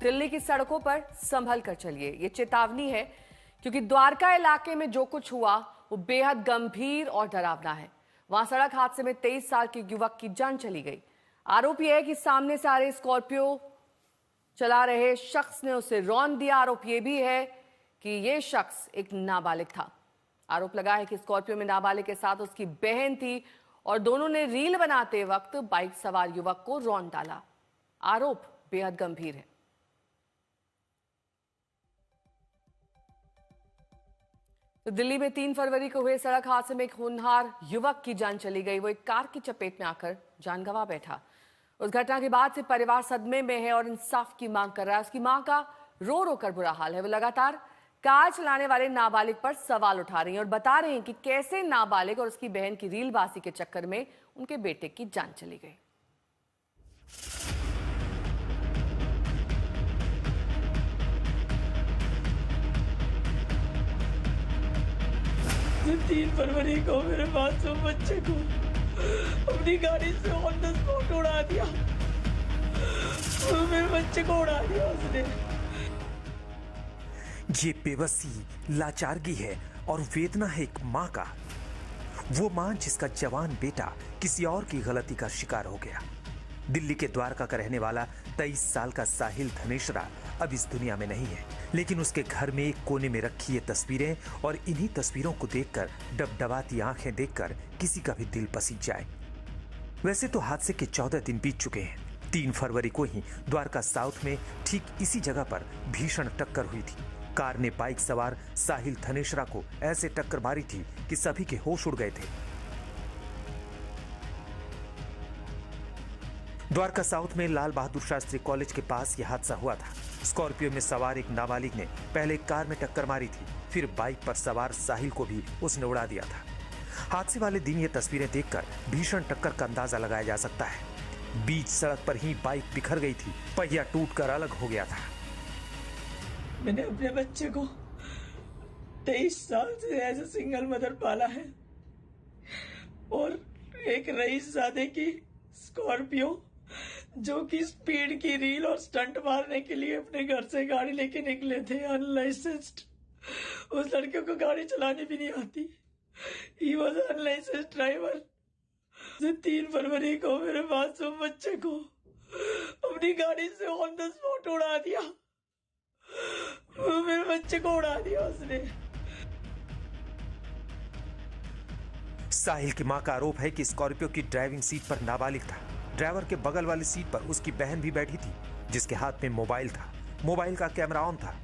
दिल्ली की सड़कों पर संभल कर चलिए, ये चेतावनी है क्योंकि द्वारका इलाके में जो कुछ हुआ वो बेहद गंभीर और डरावना है। वहां सड़क हादसे में 23 साल के युवक की जान चली गई। आरोप यह है कि सामने से आ रहे स्कॉर्पियो चला रहे शख्स ने उसे रौंद दिया। आरोप यह भी है कि यह शख्स एक नाबालिग था। आरोप लगा है कि स्कॉर्पियो में नाबालिग के साथ उसकी बहन थी और दोनों ने रील बनाते वक्त बाइक सवार युवक को रौंद डाला। आरोप बेहद गंभीर है। तो दिल्ली में 3 फरवरी को हुए सड़क हादसे में एक होनहार युवक की जान चली गई। वो एक कार की चपेट में आकर जान गंवा बैठा। उस घटना के बाद से परिवार सदमे में है और इंसाफ की मांग कर रहा है। उसकी मां का रो रो कर बुरा हाल है। वो लगातार कार चलाने वाले नाबालिग पर सवाल उठा रही हैं और बता रहे हैं कि कैसे नाबालिग और उसकी बहन की रीलबाजी के चक्कर में उनके बेटे की जान चली गई। 3 फरवरी को मेरे मासूम बच्चे को अपनी गाड़ी से ऑन द स्पॉट उड़ा दिया। मेरे बच्चे को उड़ा दिया उसने। ये बेबसी, लाचारगी है और वेदना है एक माँ का। वो माँ जिसका जवान बेटा किसी और की गलती का शिकार हो गया। दिल्ली के द्वारका का रहने वाला 23 साल का साहिल धनेश्रा अब इस दुनिया में नहीं है, लेकिन उसके घर में एक कोने में रखी ये तस्वीरें और इन्हीं तस्वीरों को देखकर डबडबाती आंखें देखकर किसी का भी दिल पसीज जाए। वैसे तो हादसे के 14 दिन बीत चुके हैं। 3 फरवरी को ही द्वारका साउथ में ठीक इसी जगह पर भीषण टक्कर हुई थी। कार ने बाइक सवार साहिल धनेश्रा को ऐसे टक्कर मारी थी कि सभी के होश उड़ गए थे। द्वारका साउथ में लाल बहादुर शास्त्री कॉलेज के पास यह हादसा हुआ था। स्कॉर्पियो में सवार एक नाबालिग ने पहले कार में टक्कर मारी थी, फिर बाइक पर सवार साहिल को भी उसने उड़ा दिया था। हादसे वाले दिन ये तस्वीरें देखकर भीषण टक्कर का अंदाजा लगाया जा सकता है। बीच सड़क पर ही बाइक बिखर गई थी, पहिया टूटकर अलग हो गया था। मैंने अपने बच्चे को 23 साल से एज ए सिंगल मदर पाला है और एक रईसजादे की स्कॉर्पियो जो कि स्पीड की रील और स्टंट मारने के लिए अपने घर से गाड़ी लेके निकले थे अनलाइसेंस्ड। उस लड़के को गाड़ी चलानी भी नहीं आती। He was unlicensed driver. 3 फरवरी को मेरे मासूम बच्चे को अपनी गाड़ी से ऑन द स्पॉट उड़ा दिया। मेरे बच्चे को उड़ा दिया उसने। साहिल की मां का आरोप है कि स्कॉर्पियो की ड्राइविंग सीट पर नाबालिग था। ड्राइवर के बगल वाली सीट पर उसकी बहन भी बैठी थी, जिसके हाथ में मोबाइल था। मोबाइल का कैमरा ऑन था।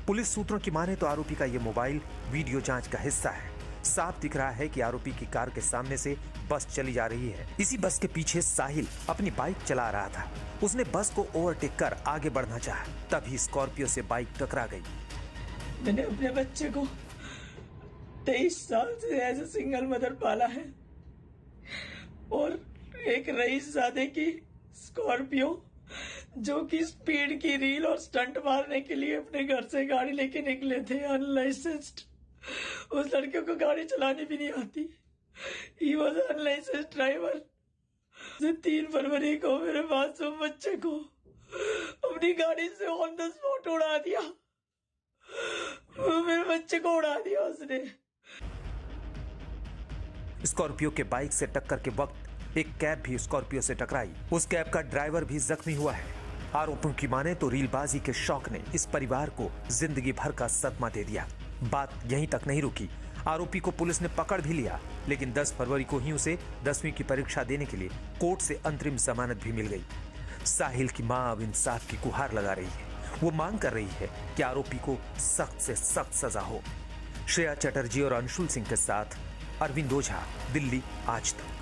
पुलिस सूत्रों की माने तो आरोपी का यह मोबाइल वीडियो जांच का हिस्सा है। साफ दिख रहा है कि आरोपी की कार के सामने से बस चली जा रही है। इसी बस के पीछे साहिल अपनी बाइक चला रहा था। उसने बस को ओवरटेक कर आगे बढ़ना चाहा, तभी स्कॉर्पियो से बाइक टकरा गई। मैंने अपने बच्चे को 23 साल से एज ए सिंगल मदर पाला है और एक रईसजादे की स्कॉर्पियो जो कि स्पीड की रील और स्टंट मारने के लिए अपने घर से गाड़ी लेके निकले थे अनलाइसेंस्ड। उस लड़के को गाड़ी चलानी भी नहीं आती। He was unlicensed driver. 3 फरवरी को मेरे मासूम बच्चे को अपनी गाड़ी से ऑन द स्पॉट उड़ा दिया। मेरे बच्चे को उड़ा दिया उसने। स्कॉर्पियो के बाइक से टक्कर के वक्त एक कैब भी स्कॉर्पियो से टकराई। उस कैब का ड्राइवर भी जख्मी हुआ है। आरोपों की माने तो रीलबाजी के शौक ने इस परिवार को जिंदगी भर का सदमा दे दिया। बात यहीं तक नहीं रुकी। आरोपी को पुलिस ने पकड़ भी लिया, लेकिन 10 फरवरी को ही उसे 10वीं की परीक्षा देने के लिए कोर्ट से अंतरिम जमानत भी मिल गई। साहिल की मां अब इंसाफ की गुहार लगा रही है। वो मांग कर रही है कि आरोपी को सख्त से सख्त सजा हो। श्रेया चटर्जी और अंशुल सिंह के साथ अरविंद ओझा, दिल्ली आज तक।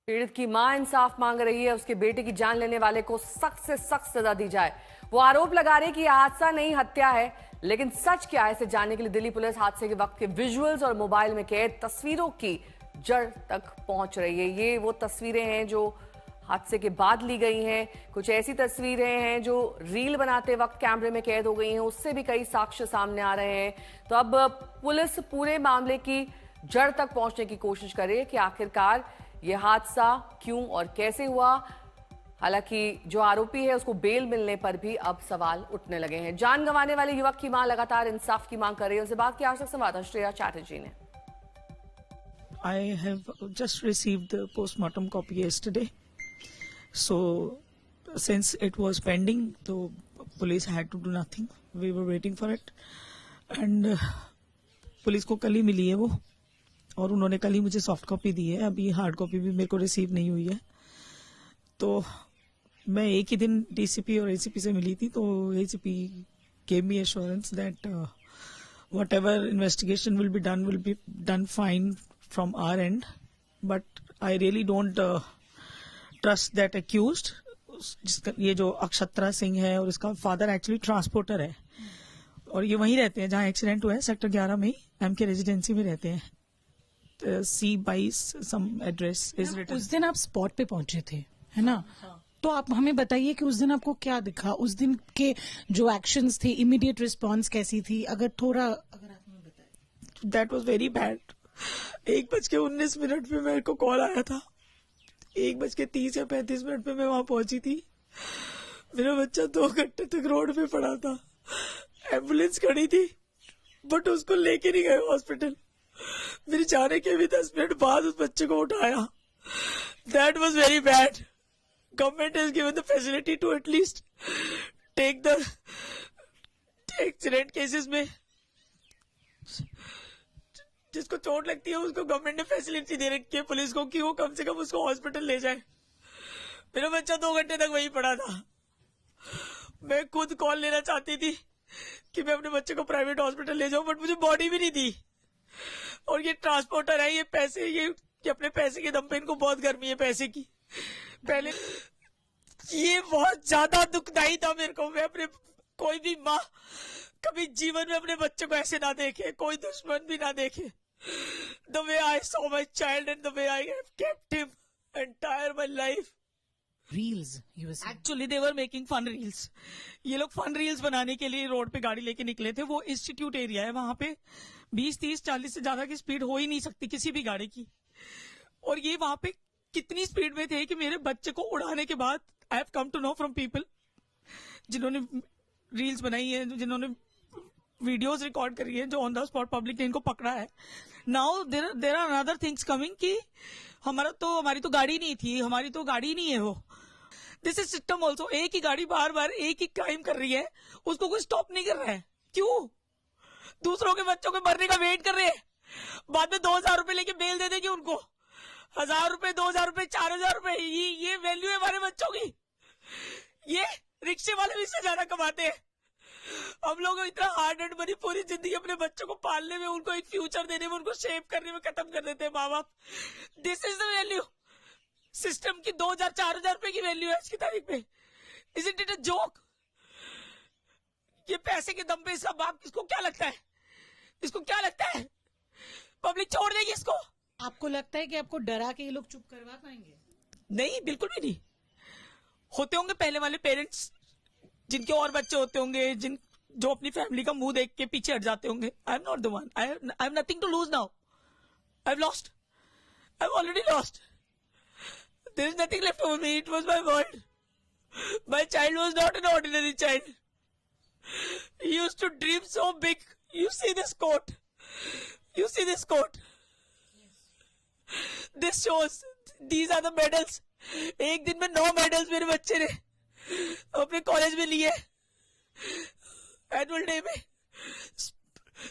पीड़ित की मां इंसाफ मांग रही है। उसके बेटे की जान लेने वाले को सख्त से सख्त सजा दी जाए। वो आरोप लगा रहे कि यह हादसा नहीं, हत्या है, लेकिन सच क्या है इसे जानने के लिए दिल्ली पुलिस हादसे के वक्त के विजुअल्स और मोबाइल में कैद तस्वीरों की जड़ तक पहुंच रही है। ये वो तस्वीरें हैं जो हादसे के बाद ली गई हैं। कुछ ऐसी तस्वीरें हैं जो रील बनाते वक्त कैमरे में कैद हो गई हैं, उससे भी कई साक्ष्य सामने आ रहे हैं। तो अब पुलिस पूरे मामले की जड़ तक पहुंचने की कोशिश करे कि आखिरकार यह हादसा क्यों और कैसे हुआ। हालांकि जो आरोपी है उसको बेल मिलने पर भी अब सवाल उठने लगे हैं। जान गंवाने वाले युवक की मां लगातार इंसाफ की मांग कर रही है। उनसे बात की आज तक संवाददाता श्रेया चैटर्जी ने। I have just received the postmortem copy yesterday. So, since it was pending, the police had to do nothing. We were waiting for it. And police को कल ही मिली है वो, और उन्होंने कल ही मुझे सॉफ्ट कॉपी दी है। अभी हार्ड कॉपी भी मेरे को रिसीव नहीं हुई है। तो मैं एक ही दिन डीसीपी और एसीपी से मिली थी। तो ACP gave me assurance that whatever investigation will be done fine from our end, but I really don't trust that accused. ये जो अक्षत्रा सिंह है और इसका फादर एक्चुअली ट्रांसपोर्टर है, और ये वहीं रहते हैं जहाँ एक्सीडेंट हुआ है, सेक्टर 11 में ही एम के रेजिडेंसी में रहते हैं। C22 some address is written. उस दिन आप स्पॉट पे पहुंचे थे, है ना? तो आप हमें बताइए कि उस दिन आपको क्या दिखा, उस दिन के जो एक्शंस थे, इमीडिएट रिस्पांस कैसी थी? अगर आप हमें बताएं। That was very bad. 1:19 पे मेरे को कॉल आया था। 1:30 या 35 पे मैं वहां पहुंची थी। मेरा बच्चा 2 घंटे तक रोड पे पड़ा था। एम्बुलेंस खड़ी थी, बट उसको लेके नहीं गए हॉस्पिटल। मेरे जाने के भी 10 मिनट बाद उस बच्चे को उठाया। That was very bad. Government has given the facility to at least take the accident cases में जिसको चोट लगती है उसको गवर्नमेंट ने फैसिलिटी दे रखी है पुलिस को कि वो कम से कम उसको हॉस्पिटल ले जाए। मेरा बच्चा 2 घंटे तक वहीं पड़ा था। मैं खुद कॉल लेना चाहती थी कि मैं अपने बच्चे को प्राइवेट हॉस्पिटल ले जाऊं, बट मुझे बॉडी भी नहीं दी। और ये ट्रांसपोर्टर है, ये पैसे, ये अपने पैसे के दम पे, इनको बहुत गर्मी है पैसे की। पहले ये बहुत ज्यादा दुखदाई था मेरे को। मैं अपने, कोई भी माँ कभी जीवन में अपने बच्चे को ऐसे ना देखे, कोई दुश्मन भी ना देखे। The way I saw my child and the way I have kept him entire my life. Reels, you were saying. Actually, they were making fun reels. ये लोग फन रील्स बनाने के लिए रोड पे गाड़ी लेके निकले थे। वो इंस्टीट्यूट एरिया है, वहां पे 20, 30, 40 से ज्यादा की स्पीड हो ही नहीं सकती किसी भी गाड़ी की। और ये वहां पे कितनी स्पीड में थे कि मेरे बच्चे को उड़ाने के बाद I have come to know from people जिन्होंने रील्स बनाई है, जिन्होंने वीडियोस रिकॉर्ड करी है, जो ऑन द स्पॉट पब्लिक ने इनको पकड़ा है। Now there are another things coming कि हमारी तो गाड़ी नहीं थी, हमारी तो गाड़ी नहीं है वो। This is system also. एक ही गाड़ी बार बार एक ही क्राइम कर रही है, उसको कोई स्टॉप नहीं कर रहा है। क्यों? दूसरों के बच्चों के मरने का वेट कर रहे हैं, बाद में 2000 रुपए लेके बेल दे देंगे उनको। 1000 रुपए, 2000 रुपए, 4000 रुपए, ये वैल्यू है हमारे बच्चों की। ये रिक्शे वाले भी इससे ज्यादा कमाते हैं। हम लोग इतना हार्ड एंड मनी पूरी जिंदगी अपने बच्चों को पालने में, उनको एक फ्यूचर देने में, उनको शेप करने में खत्म कर देते हैं माँ बाप। This is the value. System की 2000, 4000 रुपए की वैल्यू है आज की तारीख में। Isn't it a joke? ये पैसे के दम पे इसका बाप, इसको क्या लगता है? इसको क्या लगता है पब्लिक छोड़ देगी इसको? आपको लगता है कि आपको डरा के ये लोग चुप करवा पाएंगे? नहीं, बिल्कुल भी नहीं। होते होंगे पहले वाले पेरेंट्स जिनके और बच्चे होते होंगे, जो अपनी फैमिली का मुंह देख के पीछे हट जाते होंगे। I am not the one. I have nothing to lose now. I have lost. I have already lost. There is nothing left for me. It was my world. My child was not an ordinary child. He used to dream so big. You see this quote. You see this quote? This shows. These are the medals. एक दिन में 9 medals मेरे बच्चे ने अपने college में लिए। Annual day में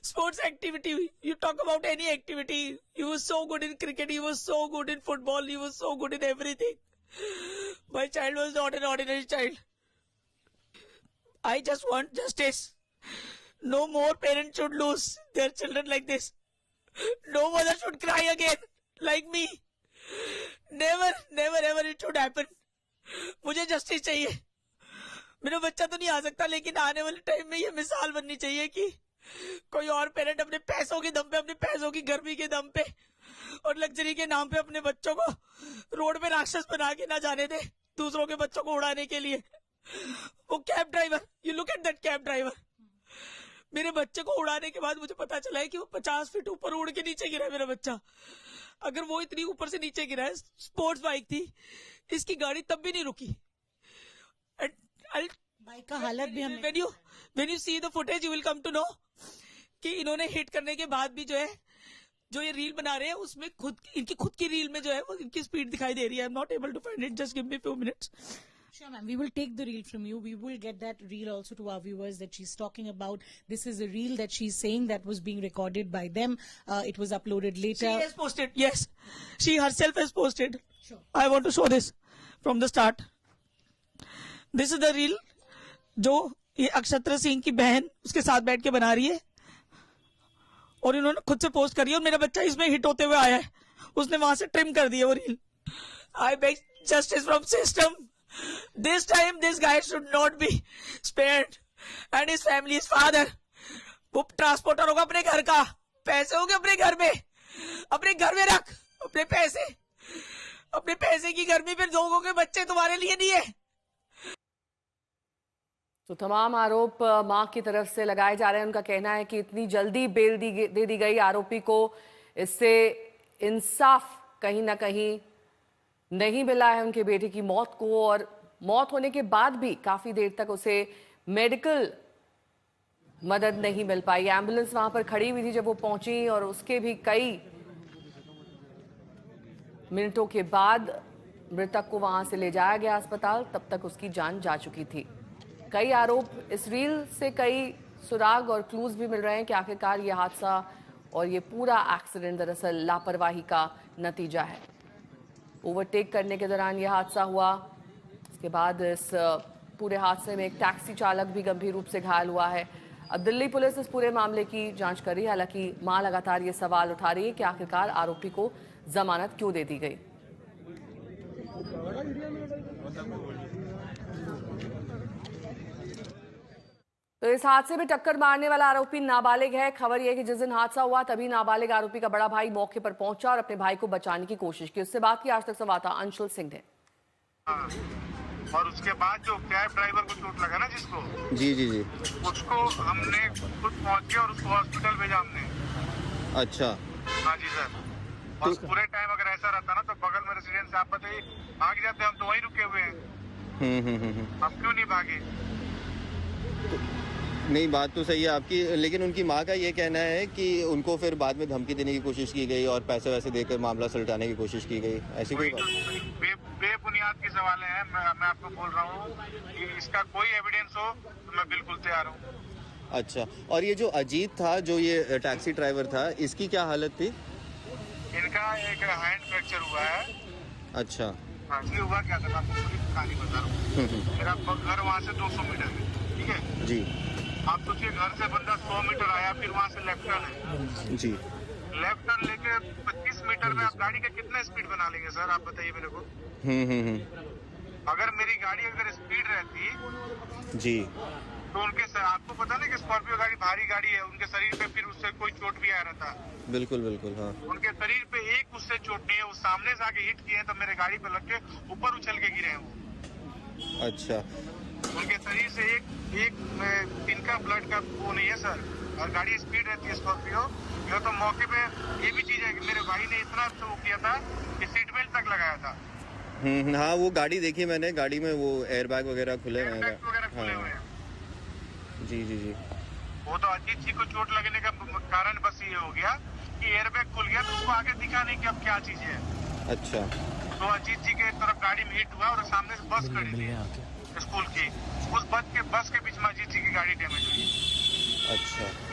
sports activity. You talk about any activity. He was so good in cricket. He was so good in football. He was so good in everything. My child was not an ordinary child. I just want justice. No more parents should lose their children like this. No mother should cry again like me. Never, never ever it should happen. मुझे justice चाहिए। मेरा बच्चा तो नहीं आ सकता, लेकिन आने वाले टाइम में ये मिसाल बननी चाहिए कि कोई और पेरेंट अपने पैसों के दम पे, अपने पैसों की गर्मी के दम पे और लग्जरी के नाम पे अपने बच्चों को रोड पे राक्षस बना के ना जाने दे, दूसरों के बच्चों को उड़ाने के लिए। वो cab driver, you look at that cab driver, मेरे बच्चे को उड़ाने के बाद मुझे पता चला है कि वो 50 फीट ऊपर उड़ के नीचे गिरा है मेरा बच्चा। अगर वो इतनी ऊपर से नीचे गिरा है, स्पोर्ट्स बाइक थी, इसकी गाड़ी तब भी नहीं रुकी। बाइक का हालत भी हमने when you see the footage you will come to know कि इन्होंने हिट करने के बाद भी जो है, जो ये रील बना रहे हैं उसमें इनकी खुद की रील में जो है वो इनकी स्पीड दिखाई दे रही है। I am not able to find it, just give me few minutes. Sure, ma'am. We will take the reel from you. We will get that reel also to our viewers that she's talking about. This is a reel that she's saying that was being recorded by them. It was uploaded later. She has posted, yes. She herself has posted. Sure. I want to show this from the start. This is the reel जो ये अक्षत्र सिंह की बहन उसके साथ बैठ के बना रही है और इन्होंने खुद से पोस्ट करी है और मेरा बच्चा इसमें हिट होते हुए आया है, उसने वहां से ट्रिम कर दिया वो reel. I beg justice from system. This time this guy should not be spared and his family, his father. वो ट्रांसपोर्टर होगा अपने घर का, पैसे होंगे अपने घर में रख अपने पैसे की गर्मी फिर लोगों के बच्चे तुम्हारे लिए नहीं है। तो तमाम आरोप मां की तरफ से लगाए जा रहे हैं। उनका कहना है कि इतनी जल्दी बेल दे दी गई आरोपी को, इससे इंसाफ कहीं ना कहीं नहीं मिला है उनके बेटे की मौत को, और मौत होने के बाद भी काफी देर तक उसे मेडिकल मदद नहीं मिल पाई। एम्बुलेंस वहां पर खड़ी हुई थी जब वो पहुंची और उसके भी कई मिनटों के बाद मृतक को वहां से ले जाया गया अस्पताल, तब तक उसकी जान जा चुकी थी। कई आरोप, इस रील से कई सुराग और क्लूज भी मिल रहे हैं कि आखिरकार ये हादसा और ये पूरा एक्सीडेंट दरअसल लापरवाही का नतीजा है। ओवरटेक करने के दौरान यह हादसा हुआ। इसके बाद इस पूरे हादसे में एक टैक्सी चालक भी गंभीर रूप से घायल हुआ है। अब दिल्ली पुलिस इस पूरे मामले की जांच कर रही है। हालांकि मां लगातार ये सवाल उठा रही है कि आखिरकार आरोपी को जमानत क्यों दे दी गई। तो इस हादसे में टक्कर मारने वाला आरोपी नाबालिग है। खबर यह कि जिस दिन हादसा हुआ तभी नाबालिग आरोपी का बड़ा भाई मौके पर पहुंचा और अपने भाई को बचाने की कोशिश की। उससे बात की आज तक संवाददाता अंशुल सिंह ने। और उसके बाद जो कैब ड्राइवर को चोट लगा ना, जिसको जी उसको हमने खुद पहुंच के और उसको हॉस्पिटल भेजा हमने। अच्छा। हाँ जी सर। और पूरे टाइम अगर ऐसा रहता ना तो बगल में रेसिडेंस, आप बताइए, भाग जाते, हम तो वहीं रुके हुए हैं। हम क्यों नहीं भागे? नहीं, बात तो सही है आपकी, लेकिन उनकी माँ का ये कहना है कि उनको फिर बाद में धमकी देने की कोशिश की गई और पैसे वैसे देकर मामला सुलझाने की कोशिश की गई। ऐसी कोई बात? बेबुनियाद की सवाल है। मैं आपको बोल रहा हूँ कि इसका कोई एविडेंस हो तो मैं बिल्कुल तैयार हूँ। अच्छा, और ये जो अजीत था, जो ये टैक्सी ड्राइवर था, इसकी क्या हालत थी? इनका एक हैंड फ्रैक्चर हुआ है। अच्छा। हाँ, इसलिए हुआ क्या था, आपको पूरी कहानी बता रहा हूँ। मेरा घर वहाँ से 200 मीटर है, ठीक है जी। आप सोचिए, घर से बंदा 100 मीटर आया, फिर वहाँ से लेफ्ट टर्न है जी। लेफ्ट टर्न लेके 25 मीटर में आप गाड़ी का कितना स्पीड बना लेंगे सर, आप बताइए मेरे को। अगर मेरी गाड़ी अगर स्पीड रहती जी तो उनके आपको पता ना कि स्कॉर्पियो गाड़ी भारी गाड़ी है, उनके शरीर पे फिर उससे कोई चोट भी आ रहा था। बिल्कुल बिल्कुल। हाँ, उनके शरीर पे एक उससे चोट नहीं है, वो सामने से आके हिट किए हैं तो मेरे गाड़ी पे लग के ऊपर उछल के गिरे हैं वो। अच्छा। उनके शरीर से एक इनका ब्लड का वो नहीं है सर, और गाड़ी स्पीड रहती है स्कॉर्पियो। यह तो मौके पे ये भी चीज है कि मेरे भाई ने इतना वो किया था कि सीट बेल्ट तक लगाया था। हाँ, वो गाड़ी देखी मैंने, गाड़ी में वो एयरबैग वगैरह खुले हुए हैं। हाँ। जी जी जी। वो तो अजीत जी को चोट लगने का कारण बस ये हो गया कि एयरबैग खुल गया, तो उसको आगे दिखा नहीं कि अब क्या चीज है। अच्छा। तो अजीत जी के तरफ गाड़ी में हिट हुआ और सामने से बस खड़ी थी स्कूल की, उस बस के बीच में अजीत जी की गाड़ी डैमेज हुई। अच्छा।